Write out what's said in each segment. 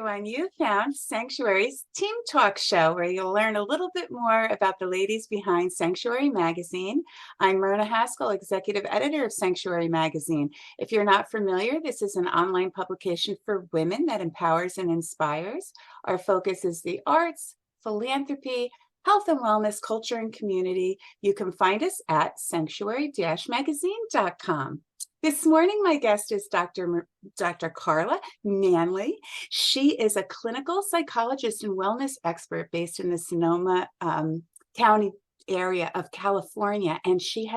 everyone. You found Sanctuary's Team Talk show, where you'll learn a little bit more about the ladies behind Sanctuary Magazine. I'm Myrna Haskell, executive editor of Sanctuary Magazine. If you're not familiar, this is an online publication for women that empowers and inspires. Our focus is the arts, philanthropy, health and wellness, culture, and community. You can find us at sanctuary-magazine.com. This morning, my guest is Dr. Carla Manly. She is a clinical psychologist and wellness expert based in the Sonoma County area of California, and she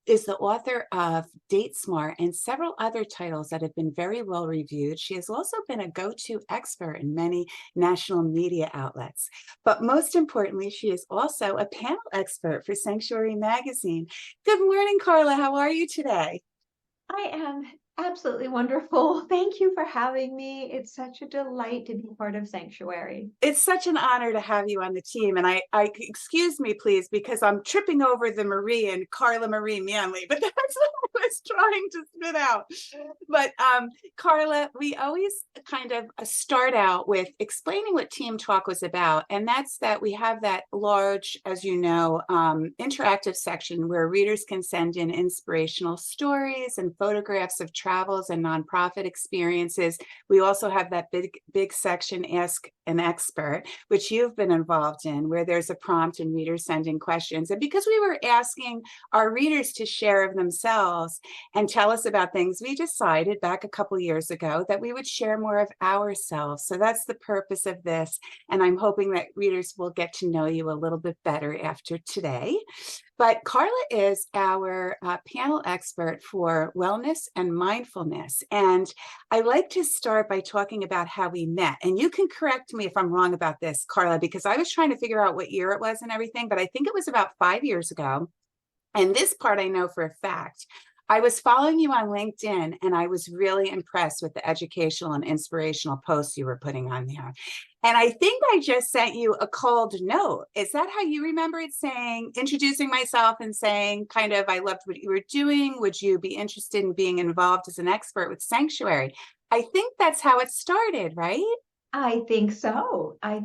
is the author of Date Smart and several other titles that have been very well reviewed. She has also been a go-to expert in many national media outlets. But most importantly, she is also a panel expert for Sanctuary Magazine. Good morning, Carla. How are you today? I am absolutely wonderful. Thank you for having me. It's such a delight to be part of Sanctuary. It's such an honor to have you on the team. And I excuse me, please, because I'm tripping over the Marie and Carla Marie Manly, but that's what I was trying to spit out. But Carla, we always kind of start out with explaining what Team Talk was about. And that's that we have that large, as you know, interactive section where readers can send in inspirational stories and photographs of travels and nonprofit experiences. We also have that big section, Ask an Expert, which you've been involved in, where there's a prompt and readers sending questions. And because we were asking our readers to share of themselves and tell us about things, we decided back a couple years ago that we would share more of ourselves. So that's the purpose of this. And I'm hoping that readers will get to know you a little bit better after today. But Carla is our panel expert for wellness and mindfulness. And I like to start by talking about how we met. And you can correct me if I'm wrong about this, Carla, because I was trying to figure out what year it was and everything, but I think it was about 5 years ago. And this part I know for a fact. I was following you on LinkedIn, and I was really impressed with the educational and inspirational posts you were putting on there. And I think I just sent you a cold note. Is that how you remember it, saying, introducing myself and saying, kind of, I loved what you were doing. Would you be interested in being involved as an expert with Sanctuary? I think that's how it started, right? I think so. And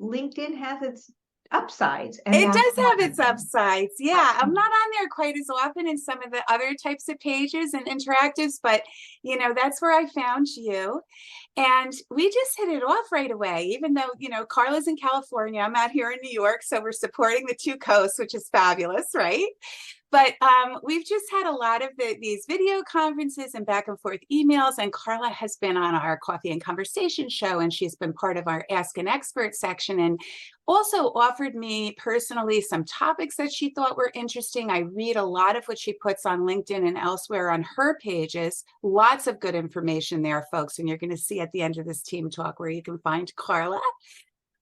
LinkedIn has its upsides. And It that's does have its upsides. Yeah, I'm not on there quite as often in some of the other types of pages and interactives, but that's where I found you. And we just hit it off right away, even though, Carla's in California, I'm out here in New York, so we're supporting the two coasts, which is fabulous, right? But we've just had a lot of these video conferences and back and forth emails, and Carla has been on our Coffee and Conversation show, and she's been part of our Ask an Expert section, and also offered me personally some topics that she thought were interesting. I read a lot of what she puts on LinkedIn and elsewhere on her pages. Lots of good information there, folks, and you're going to see at the end of this Team Talk where you can find Carla.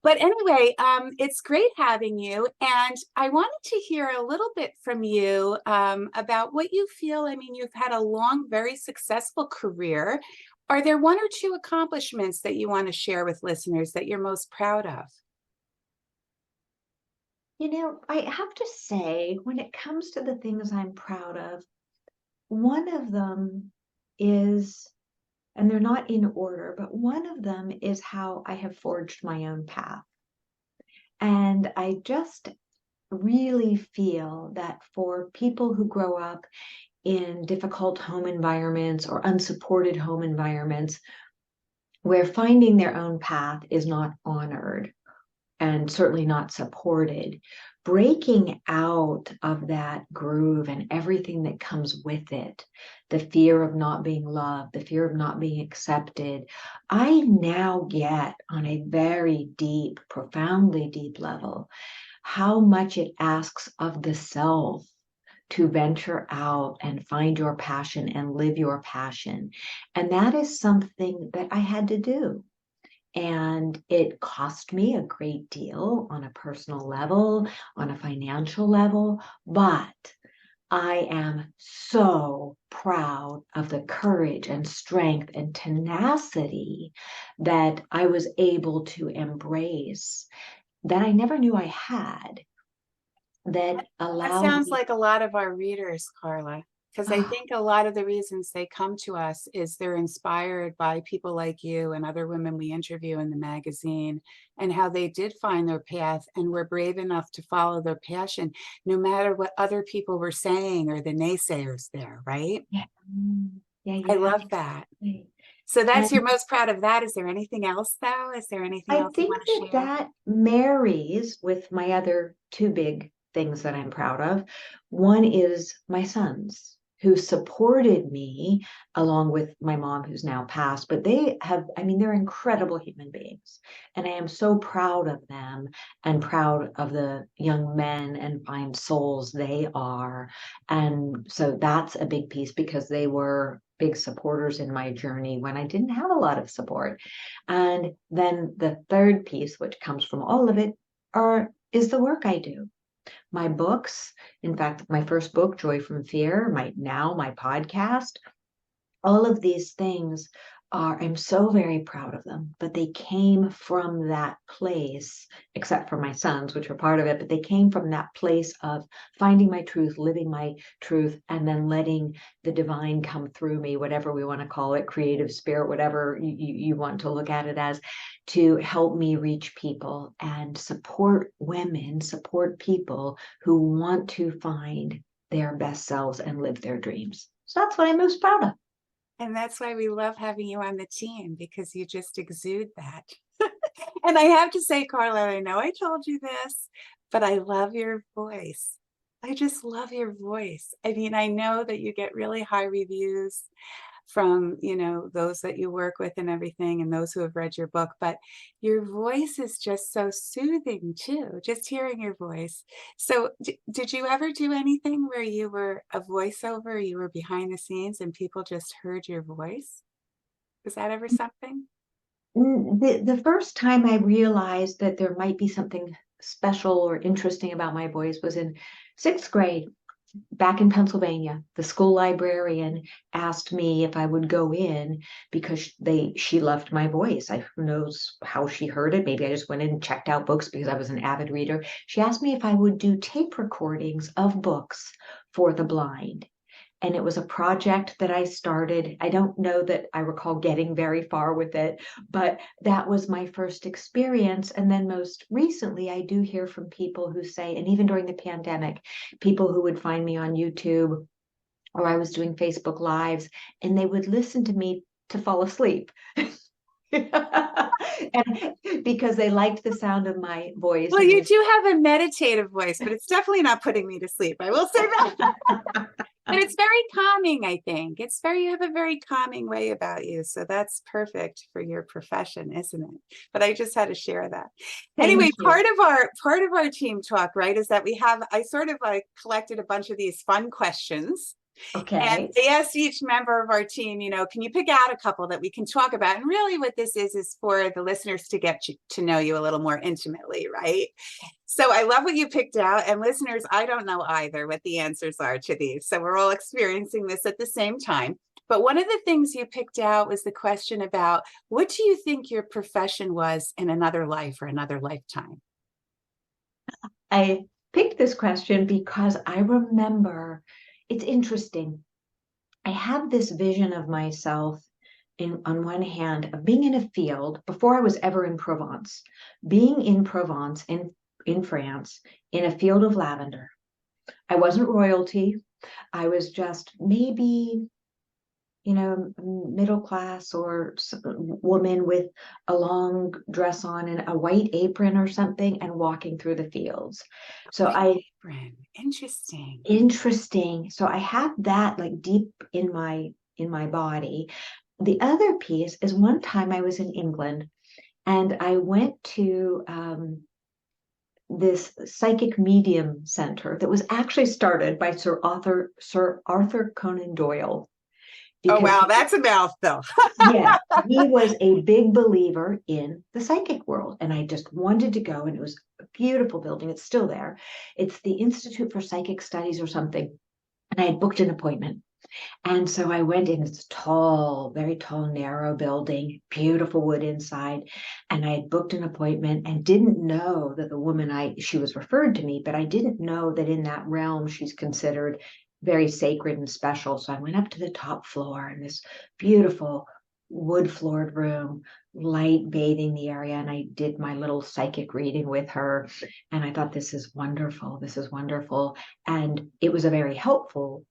But anyway, it's great having you. And I wanted to hear a little bit from you about what you feel. I mean, you've had a long, very successful career. Are there one or two accomplishments that you want to share with listeners that you're most proud of? I have to say, when it comes to the things I'm proud of, one of them is, and they're not in order, but one of them is how I have forged my own path. And I just really feel that for people who grow up in difficult home environments or unsupported home environments, where finding their own path is not honored and certainly not supported, breaking out of that groove and everything that comes with it, the fear of not being loved, the fear of not being accepted, I now get on a very deep, profoundly deep level, how much it asks of the self to venture out and find your passion and live your passion. And that is something that I had to do. And it cost me a great deal on a personal level, on a financial level, but I am so proud of the courage and strength and tenacity that I was able to embrace that I never knew I had, that That allowed sounds me. like a lot of our readers, Carla. Because I think a lot of the reasons they come to us is they're inspired by people like you and other women we interview in the magazine, and how they did find their path and were brave enough to follow their passion, no matter what other people were saying or the naysayers there, right? Yeah. Yeah, I yeah. love that. So that's, you're most proud of that. Is there anything else though? Is there anything I else you think want to that share? that marries with my other two big things that I'm proud of. One is my sons, who supported me along with my mom, who's now passed, but they have, I mean, they're incredible human beings. And I am so proud of them and proud of the young men and fine souls they are. And so that's a big piece because they were big supporters in my journey when I didn't have a lot of support. And then the third piece, which comes from all of it, is the work I do. My books, in fact, my first book, Joy from Fear, my podcast, all of these things I'm so very proud of them, but they came from that place, except for my sons, which are part of it, but they came from that place of finding my truth, living my truth, and then letting the divine come through me, whatever we want to call it, creative spirit, whatever you want to look at it as, to help me reach people and support women, support people who want to find their best selves and live their dreams. So that's what I'm most proud of. And that's why we love having you on the team, because you just exude that. And I have to say, Carla, I know I told you this, but I love your voice. I just love your voice. I mean, I know that you get really high reviews from, those that you work with and everything, and those who have read your book, but your voice is just so soothing too, just hearing your voice. So did you ever do anything where you were a voiceover, you were behind the scenes and people just heard your voice? Was that ever something? The first time I realized that there might be something special or interesting about my voice was in sixth grade. Back in Pennsylvania, the school librarian asked me if I would go in because she loved my voice. Who knows how she heard it? Maybe I just went in and checked out books because I was an avid reader. She asked me if I would do tape recordings of books for the blind. And it was a project that I started. I don't know that I recall getting very far with it, but that was my first experience. And then most recently, I do hear from people who say, and even during the pandemic, people who would find me on YouTube, or I was doing Facebook Lives, and they would listen to me to fall asleep. And because they liked the sound of my voice. Well, And you do have a meditative voice, but it's definitely not putting me to sleep. I will say that. But it's very calming, I think. You have a very calming way about you. So that's perfect for your profession, isn't it? But I just had to share that. Anyway, thank you. part of our team talk, right, is that I sort of like collected a bunch of these fun questions. And Okay. they asked each member of our team, can you pick out a couple that we can talk about? And really what this is for the listeners to get to know you a little more intimately, right? So I love what you picked out. And listeners, I don't know either what the answers are to these. So we're all experiencing this at the same time. But one of the things you picked out was the question about, what do you think your profession was in another life or another lifetime? I picked this question because I remember it's interesting. I have this vision of myself on one hand of being in a field before I was ever in Provence, being in Provence in France in a field of lavender. I wasn't royalty. I was just maybe middle class or woman with a long dress on and a white apron or something and walking through the fields. So Interesting. interesting. So I have that like deep in my body. The other piece is one time I was in England and I went to this psychic medium center that was actually started by Sir Arthur Conan Doyle Oh, because wow. That's a mouthful. yeah, he was a big believer in the psychic world. And I just wanted to go. And it was a beautiful building. It's still there. It's the Institute for Psychic Studies or something. And I had booked an appointment. And so I went in. It's tall, very tall, narrow building, beautiful wood inside. And I had booked an appointment and didn't know that the woman she was referred to me, but I didn't know that in that realm she's considered very sacred and special. So I went up to the top floor in this beautiful wood floored room, light bathing the area. And I did my little psychic reading with her. And I thought, this is wonderful. This is wonderful. And it was a very helpful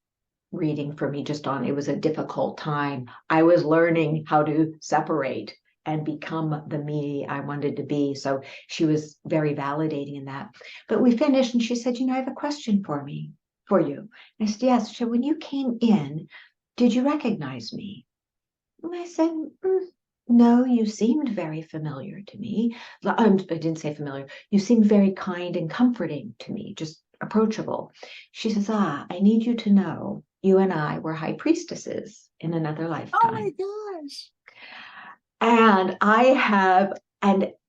reading for me, just on, it was a difficult time. I was learning how to separate and become the me I wanted to be. So she was very validating in that. But we finished and she said, I have a question for you. And I said, yes. She said, when you came in, did you recognize me? And I said, no, you seemed very familiar to me. I didn't say familiar. You seemed very kind and comforting to me, just approachable. She says, I need you to know you and I were high priestesses in another Oh my lifetime. gosh. And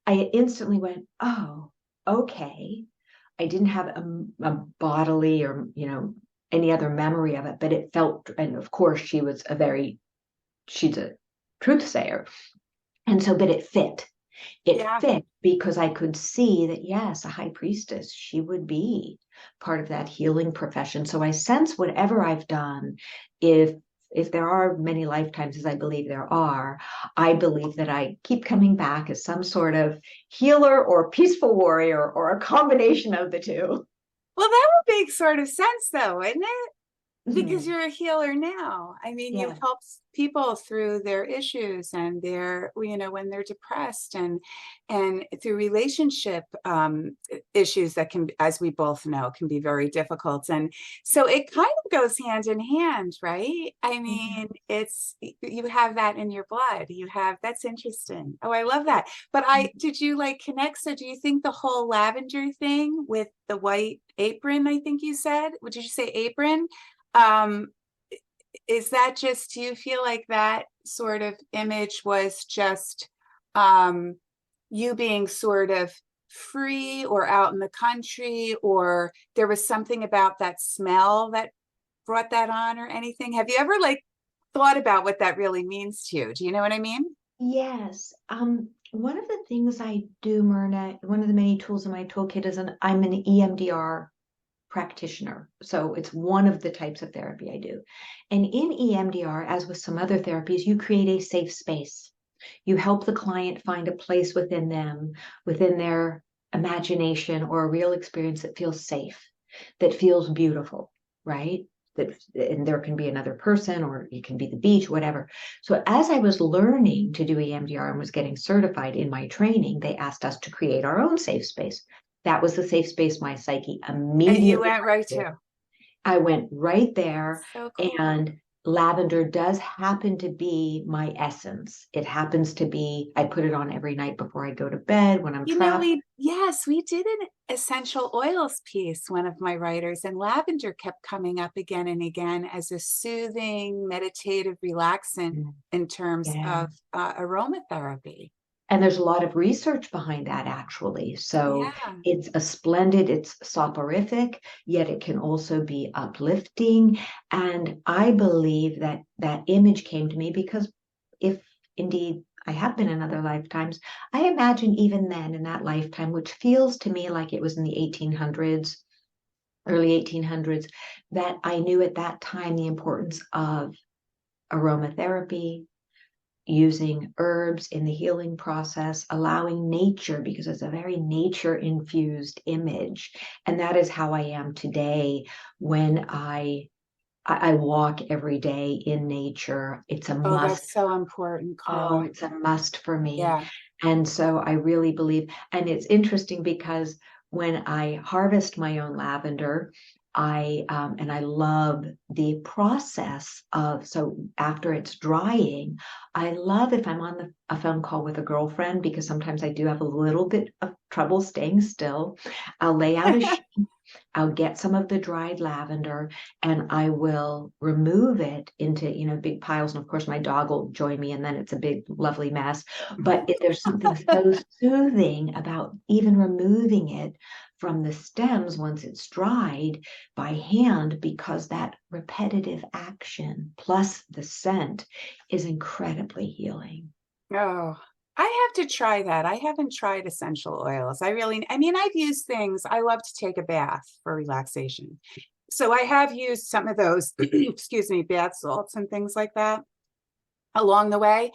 I instantly went, oh, okay. I didn't have a bodily or, any other memory of it, but it felt, and of course she's a truth sayer. And so, but it fit. It Yeah. fit because I could see that, yes, a high priestess, she would be part of that healing profession. So I sense whatever I've done, if there are many lifetimes, as I believe there are, I believe that I keep coming back as some sort of healer or peaceful warrior or a combination of the two. Well, that would make sort of sense though, isn't it? Because Mhm. you're a healer now. I mean, you Yeah. help people through their issues and their, when they're depressed, and through relationship issues that can, as we both know, can be very difficult. And so it kind of goes hand in hand, right? I Yeah. mean, you have that in your blood. That's interesting. Oh, I love that. But did you like connect? So do you think the whole lavender thing with the white apron, I think you said, what did you say, apron? Um, is that just, do you feel like that sort of image was just you being sort of free or out in the country, or there was something about that smell that brought that on or anything? Have you ever like thought about what that really means to you? Do you know what I mean? Yes. One of the things I do, Myrna, one of the many tools in my toolkit is I'm an EMDR practitioner. So it's one of the types of therapy I do. And in EMDR, as with some other therapies, you create a safe space. You help the client find a place within them, within their imagination or a real experience that feels safe, that feels beautiful, right? And there can be another person or it can be the beach, whatever. So as I was learning to do EMDR and was getting certified in my training, they asked us to create our own safe space. That was the safe space my psyche And you immediately went right went to. to. I went right there, So cool. and lavender does happen to be my essence. It happens to be, I put it on every night before I go to bed when I'm traveling. We did an essential oils piece, one of my writers, and lavender kept coming up again and again as a soothing, meditative, relaxant in terms Yeah. of aromatherapy. And there's a lot of research behind that, actually. So Yeah. it's soporific, yet it can also be uplifting. And I believe that that image came to me because if indeed I have been in other lifetimes, I imagine even then in that lifetime, which feels to me like it was in the 1800s, early 1800s, that I knew at that time the importance of aromatherapy, using herbs in the healing process, allowing nature, because it's a very nature infused image. And that is how I am today when I walk every day in nature. It's a Oh, must. that's so important, Oh, Carla. it's a must for me. Yeah. And so I really believe, and it's interesting because when I harvest my own lavender, and I love the process of, so after it's drying, I love if I'm on a phone call with a girlfriend, because sometimes I do have a little bit of trouble staying still. I'll lay out a sheet, I'll get some of the dried lavender and I will remove it into, big piles. And of course, my dog will join me and then it's a big, lovely mess. But there's something so soothing about even removing it from the stems once it's dried by hand, because that repetitive action plus the scent is incredibly healing. Oh, I have to try that. I haven't tried essential oils. I mean, I've used things. I love to take a bath for relaxation. So I have used some of those, excuse me, bath salts and things like that along the way.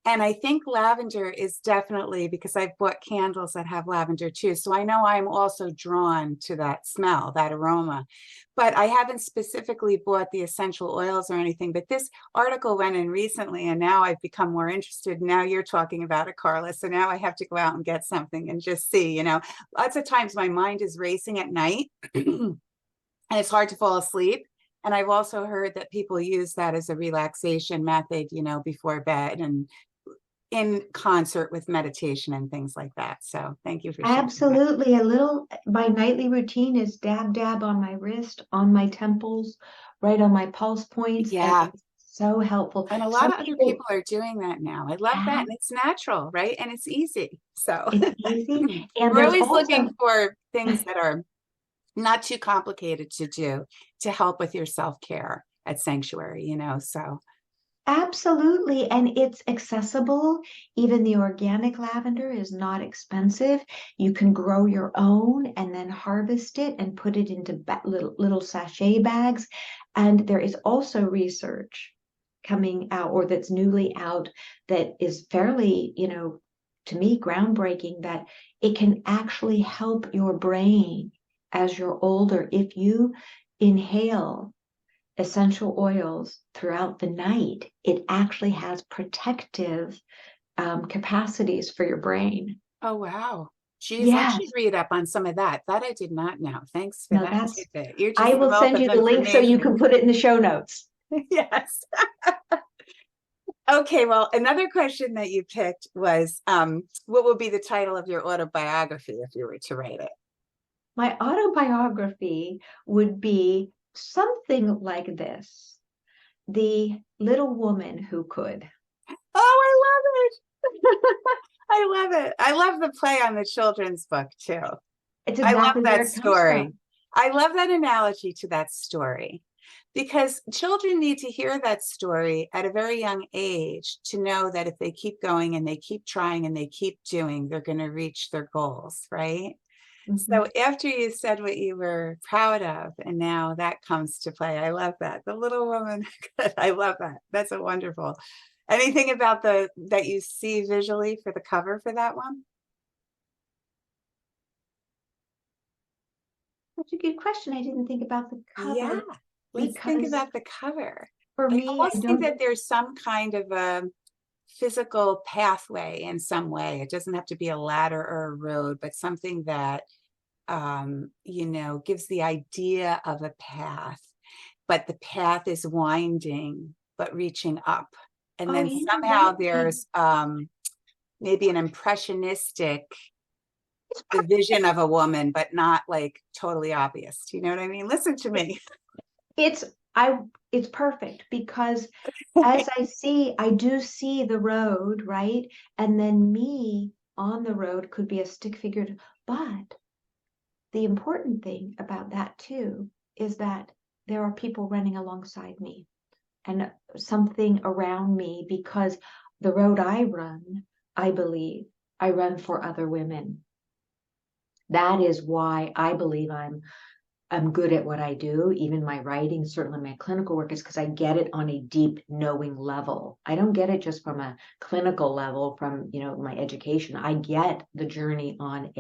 And I think lavender is definitely, because I've bought candles that have lavender too. So I know I'm also drawn to that smell, that aroma. But I haven't specifically bought the essential oils or anything. But this article went in recently, and now I've become more interested. Now you're talking about it, Carla. So now I have to go out and get something and just see, lots of times my mind is racing at night and it's hard to fall asleep. And I've also heard that people use that as a relaxation method, before bed and in concert with meditation and things like that. So thank you for sharing that. Absolutely. My nightly routine is dab, dab on my wrist, on my temples, right on my pulse points. And Yeah. it's so helpful. And a lot Some of other people, people are doing that now. I love that. yeah, And it's natural, right? And it's easy. So it's easy. And we're there's always also, looking for things that are not too complicated to do to help with your self-care at Sanctuary, so absolutely. And it's accessible. Even the organic lavender is not expensive. You can grow your own and then harvest it and put it into little sachet bags. And there is also research coming out or that's newly out that is fairly, to me, groundbreaking that it can actually help your brain as you're older if you inhale essential oils throughout the night. It actually has protective capacities for your brain. oh wow. Geez, I should Yes. read up on some of that. That I did not know. Thanks for No, that tidbit. You're I just a will wealth send of you the link so you information. can put it in the show notes. Yes. Okay, well, another question that you picked was what would be the title of your autobiography if you were to write it? My autobiography would be something like this: The Little Woman Who Could. Oh, I love it. I love it. I love the play on the children's book too. It's I love exactly where that it comes story. from. I love that analogy to that story because children need to hear that story at a very young age to know that if they keep going and they keep trying and they keep doing, they're going to reach their goals, right? So Mhm. after you said what you were proud of, and now that comes to play, I love that. The little woman, I love that. That's a wonderful. Anything about that you see visually for the cover for that one? That's a good question. I didn't think about the Yeah, cover let's think because about the cover. for I me, I almost think don't. that there's some kind of a physical pathway in some way. It doesn't have to be a ladder or a road, but something that gives the idea of a path, but the path is winding, but reaching up. And Oh, then you know somehow what? there's maybe an impressionistic vision of a woman, but not like totally obvious. Do you know what I mean? Listen to me. It's I it's perfect because as I do see the road, right? And then me on the road could be a stick figure. But the important thing about that too is that there are people running alongside me and something around me because the road I run, I believe, I run for other women. That is why I believe I'm good at what I do, even my writing, certainly my clinical work, is because I get it on a deep knowing level. I don't get it just from a clinical level from, my education. I get the journey on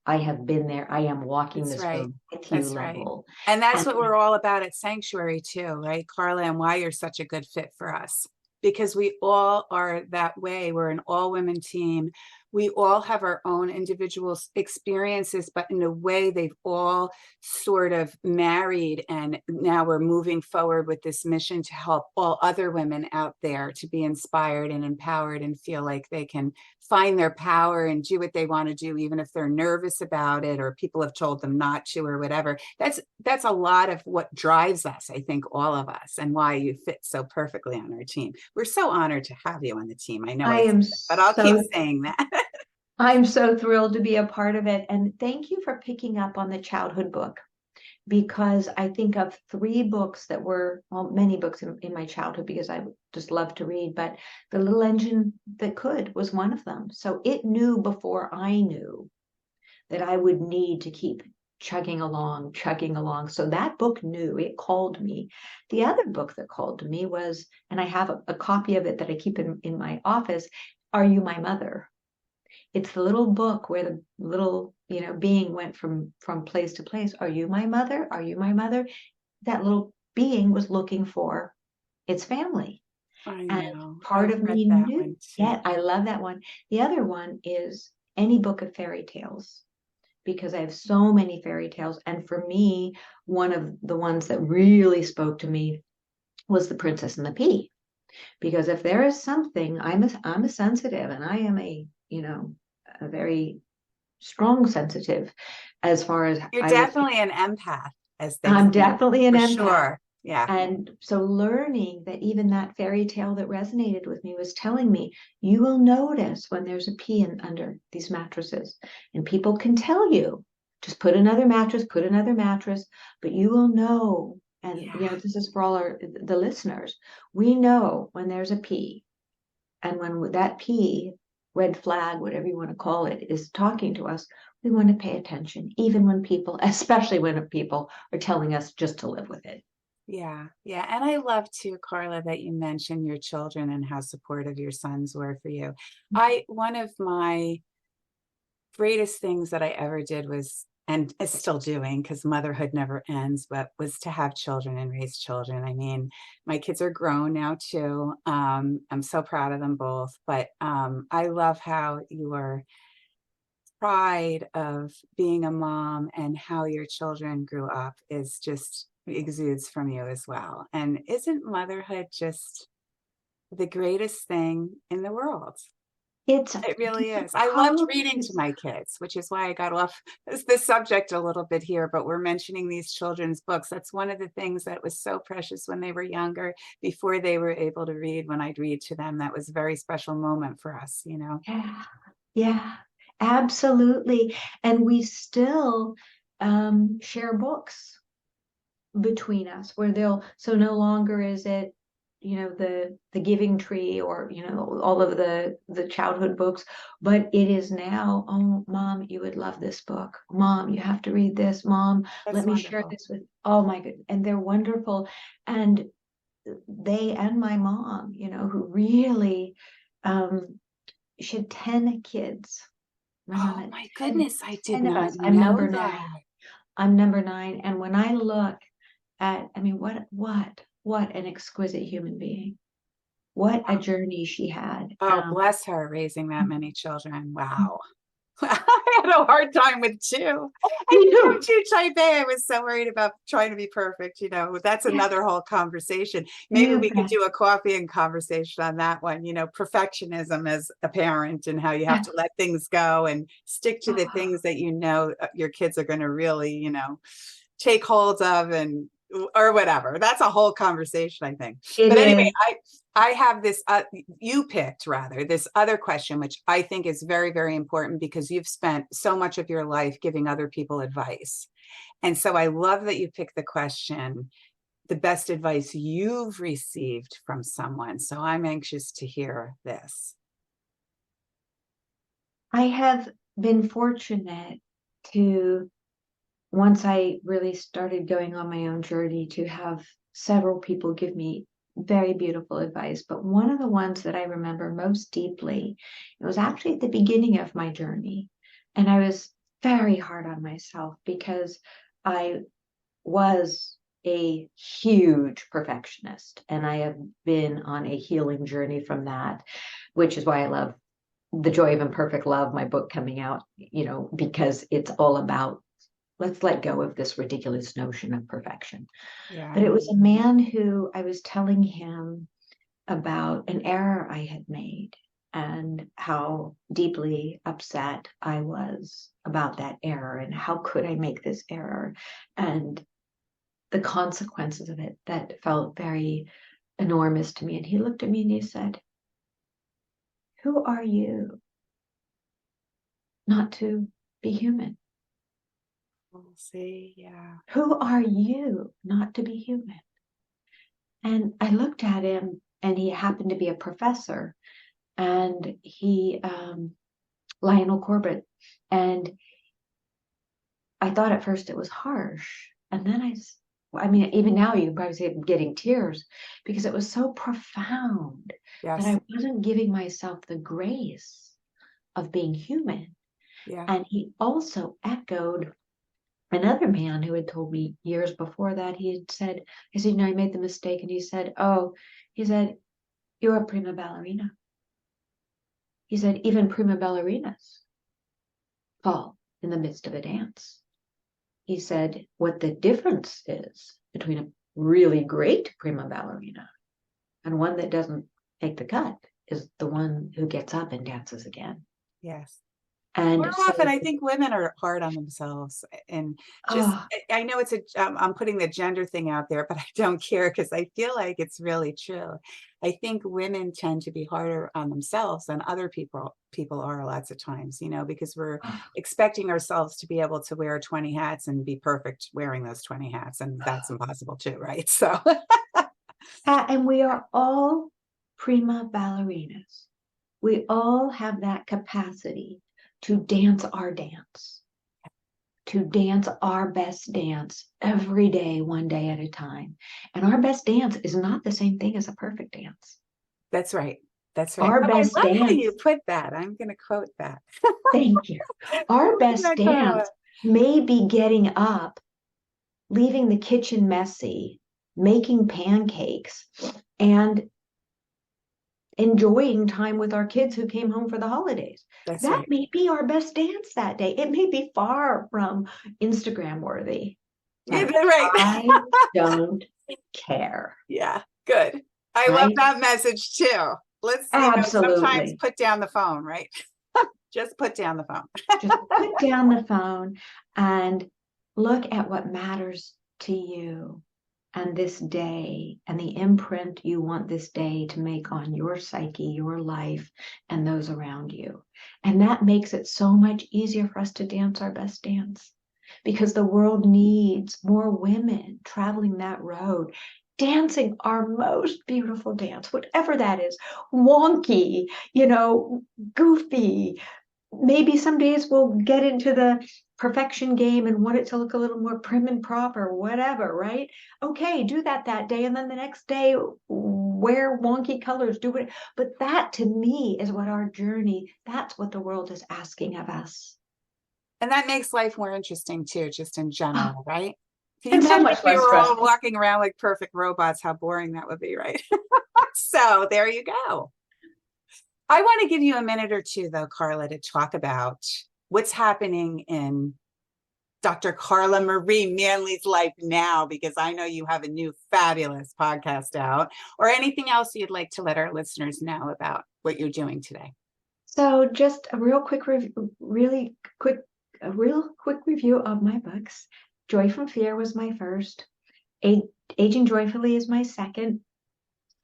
I have been there, I am walking That's this right. road with you That's right. level. And that's And what we're all about at Sanctuary too, right, Carla? And why you're such a good fit for us. Because we all are that way. We're an all women team. We all have our own individual experiences, but in a way they've all sort of married. And now we're moving forward with this mission to help all other women out there to be inspired and empowered and feel like they can find their power and do what they want to do, even if they're nervous about it or people have told them not to or whatever. That's a lot of what drives us, I think, all of us, and why you fit so perfectly on our team. We're so honored to have you on the team. I know I I said am that, but I'll keep so saying that. I'm so thrilled to be a part of it. And thank you for picking up on the childhood book because I think of three books that were, well, many books in my childhood because I just loved to read, but The Little Engine That Could was one of them. So it knew before I knew that I would need to keep chugging along, chugging along. So that book knew, it called me. The other book that called to me was, and I have a copy of it that I keep in my office, Are You My Mother? It's the little book where the little, being went from place to place. Are you my mother? Are you my mother? That little being was looking for its family. I And know. part I've of read me that knew, one too. yeah, I love that one. The other one is any book of fairy tales, because I have so many fairy tales. And for me, one of the ones that really spoke to me was The Princess and the Pea. Because if there is something, I'm a sensitive, and I am a very strong sensitive, as far as You're I will. definitely an empath, as they I'm say, definitely an for empath. sure. Yeah. And so learning that even that fairy tale that resonated with me was telling me, you will notice when there's a pea under these mattresses, and people can tell you, just put another mattress, but you will know. And Yeah. this is for all the listeners. We know when there's a pea, and when that pea, red flag, whatever you want to call it, is talking to us, we want to pay attention, even when people, especially when people are telling us just to live with it. Yeah. Yeah. And I love too, Carla, that you mentioned your children and how supportive your sons were for you. One of my greatest things that I ever did was, and is still doing because motherhood never ends, but was to have children and raise children. I mean, my kids are grown now too. I'm so proud of them both, but I love how your pride of being a mom and how your children grew up is just exudes from you as well. And isn't motherhood just the greatest thing in the world? It's It really the is. I loved reading to powerful. my kids, which is why I got off this subject a little bit here, but we're mentioning these children's books. That's one of the things that was so precious when they were younger, before they were able to read, when I'd read to them. That was a very special moment for us, you know? Yeah, yeah, absolutely. And we still share books between us, where so no longer is it, the Giving Tree, or all of the childhood books, but it is now, oh mom, you would love this book, mom, you have to read this, mom, That's let me share wonderful. this with, oh my good, and they're wonderful. And they, and my mom, who really, um she had 10 kids. Oh Remember, my 10, goodness, I did 10 of not us. I'm know number that. 9. I'm number 9. And when I look at, I mean, what an exquisite human being. What a journey she had. Oh, bless her, raising that many children. Wow. I had a hard time with 2. I Me think I'm too. too type A. I was so worried about trying to be perfect. That's Yeah, another whole conversation. Maybe you we could bet. do a coffee and conversation on that one, perfectionism as a parent and how you have to let things go and stick to the things that your kids are going to really, take hold of, and or whatever. That's a whole conversation, I think. It But anyway, is. I have this you picked rather this other question, which I think is very, very important, because you've spent so much of your life giving other people advice. And so I love that you picked the question, the best advice you've received from someone. So I'm anxious to hear this. I have been fortunate to, once I really started going on my own journey, to have several people give me very beautiful advice. But one of the ones that I remember most deeply, it was actually at the beginning of my journey. And I was very hard on myself, because I was a huge perfectionist, and I have been on a healing journey from that, which is why I love The Joy of Imperfect Love, my book coming out, because it's all about, let's let go of this ridiculous notion of perfection. But Yeah. it was a man who, I was telling him about an error I had made, and how deeply upset I was about that error, and how could I make this error, and the consequences of it that felt very enormous to me. And he looked at me and he said, "Who are you not to be human? We'll see. Yeah. Who are you not to be human?" And I looked at him, and he happened to be a professor, and Lionel Corbett, and I thought at first it was harsh. And then I mean, even now you can probably see I'm getting tears because it was so profound that Yes. I wasn't giving myself the grace of being human. Yeah. And he also echoed another man who had told me years before that. He had said, I said, I made the mistake. And he said, you're a prima ballerina. He said, even prima ballerinas fall in the midst of a dance. He said, what the difference is between a really great prima ballerina and one that doesn't make the cut is the one who gets up and dances again. Yes. More And so, often, I think women are hard on themselves, and just oh, I know I'm putting the gender thing out there, but I don't care because I feel like it's really true. I think women tend to be harder on themselves than other people are lots of times, because we're expecting ourselves to be able to wear 20 hats and be perfect wearing those 20 hats, and that's impossible too, right? So and we are all prima ballerinas. We all have that capacity to dance our dance, to dance our best dance every day, one day at a time. And our best dance is not the same thing as a perfect dance. that's right. That's right. Our Oh, I best love how you dance, put that. I'm going to quote that. thank you. Our best dance may be getting up, leaving the kitchen messy, making pancakes, and enjoying time with our kids who came home for the holidays. That's That right. may be our best dance that day. It may be far from Instagram worthy. Yeah, And right. I don't care. Yeah, good. I love I that message too. Let's, sometimes absolutely put down the phone, right? Just put down the phone. just put down the phone and look at what matters to you and this day and the imprint you want this day to make on your psyche, your life, and those around you. And that makes it so much easier for us to dance our best dance because the world needs more women traveling that road, dancing our most beautiful dance, whatever that is, wonky, goofy. Maybe some days we'll get into the perfection game and want it to look a little more prim and proper, whatever, right? Okay, do that day. And then the next day, wear wonky colors, do it. But that to me is what our journey, that's what the world is asking of us. And that makes life more interesting too, just in Oh, general, right? Can you and so imagine much if we less were all stressful. walking around like perfect robots, how boring that would be, right? So there you go. I want to give you a minute or two, though, Carla, to talk about what's happening in Dr. Carla Marie Manly's life now, because I know you have a new fabulous podcast out, or anything else you'd like to let our listeners know about what you're doing today. So just a real quick a real quick review of my books. Joy from Fear was my first. Aging Joyfully is my second.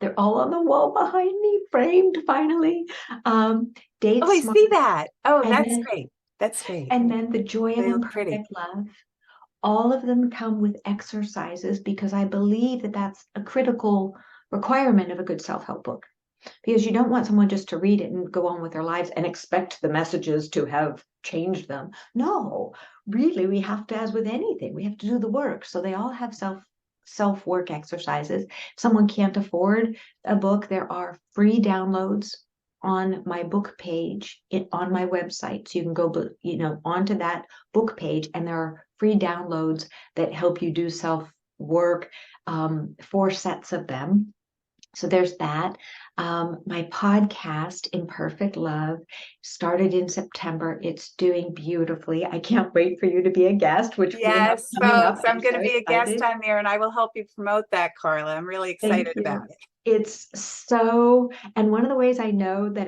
They're all on the wall behind me, framed finally. Oh, Date I Smart, see that. Oh, and that's then great. That's great. The Joy of They look pretty. Imperfect Love. All of them come with exercises because I believe that that's a critical requirement of a good self-help book. Because you don't want someone just to read it and go on with their lives and expect the messages to have changed them. No, really, we have to, as with anything, we have to do the work. So they all have self work exercises. If someone can't afford a book, there are free downloads on my book page on my website. So you can go, onto that book page, and there are free downloads that help you do self work, 4 sets of them. So there's that. My podcast, Imperfect Love, started in September. It's doing beautifully. I can't wait for you to be a guest, which we have Yes, coming up. folks, I'm I'm going so to be a guest excited. on there and I will help you promote that, Carla. I'm really Thank excited about you. it. It's so, and one of the ways I know that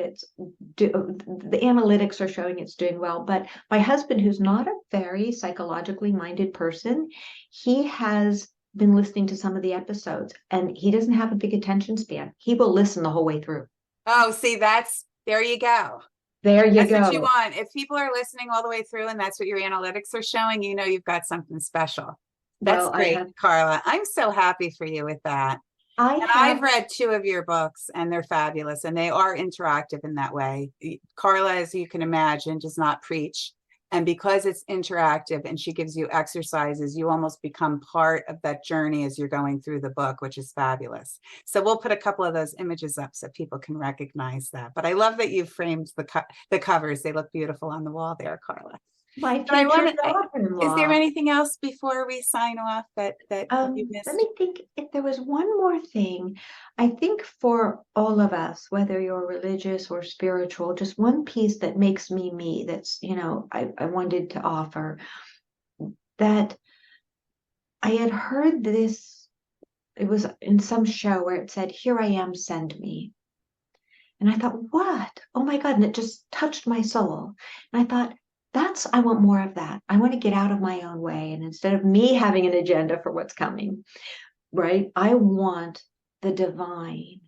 the analytics are showing it's doing well, but my husband, who's not a very psychologically minded person, he has been listening to some of the episodes and he doesn't have a big attention span. He will listen the whole way through. Oh, see, there you go. There you That's what you go. want. If people are listening all the way through and that's what your analytics are showing, you've got something special. That's Well, great, Carla. I'm so happy for you with that. I And have, I've read 2 of your books and they're fabulous and they are interactive in that way. Carla, as you can imagine, does not preach. And because it's interactive and she gives you exercises, you almost become part of that journey as you're going through the book, which is fabulous. So we'll put a couple of those images up so people can recognize that. But I love that you've framed the covers. They look beautiful on the wall there, Carla. My And I future want to, is there daughter-in-law. anything else before we sign off that you Let missed? me think if there was one more thing. I think for all of us, whether you're religious or spiritual, just one piece that makes me me, that's, I wanted to offer that I had heard this, it was in some show where it said, "Here I am, send me." And I thought, what? Oh my God. And it just touched my soul. And I thought, I want more of that. I want to get out of my own way. And instead of me having an agenda for what's coming, right? I want the divine,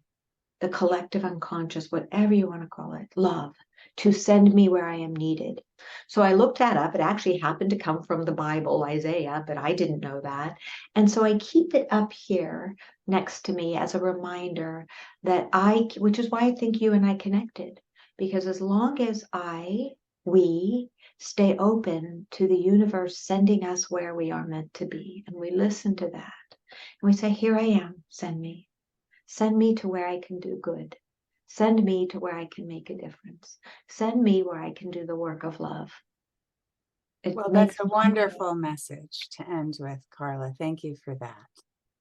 the collective unconscious, whatever you want to call it, love, to send me where I am needed. So I looked that up. It actually happened to come from the Bible, Isaiah, but I didn't know that. And so I keep it up here next to me as a reminder that which is why I think you and I connected, because as long as we stay open to the universe sending us where we are meant to be, and we listen to that, and we say, "Here I am, send me. Send me to where I can do good. Send me to where I can make a difference. Send me where I can do the work of love." It Well, that's makes a my wonderful message to end with, Carla. Thank you for that.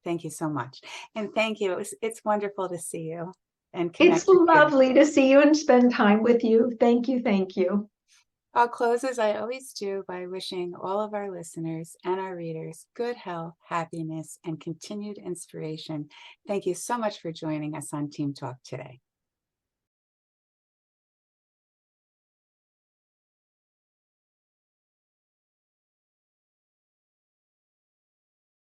Thank you so much. And thank you. It's wonderful to see you and It's connect with you. lovely to see you and spend time with you. Thank you. Thank you. I'll close as I always do by wishing all of our listeners and our readers good health, happiness, and continued inspiration. Thank you so much for joining us on Team Talk today.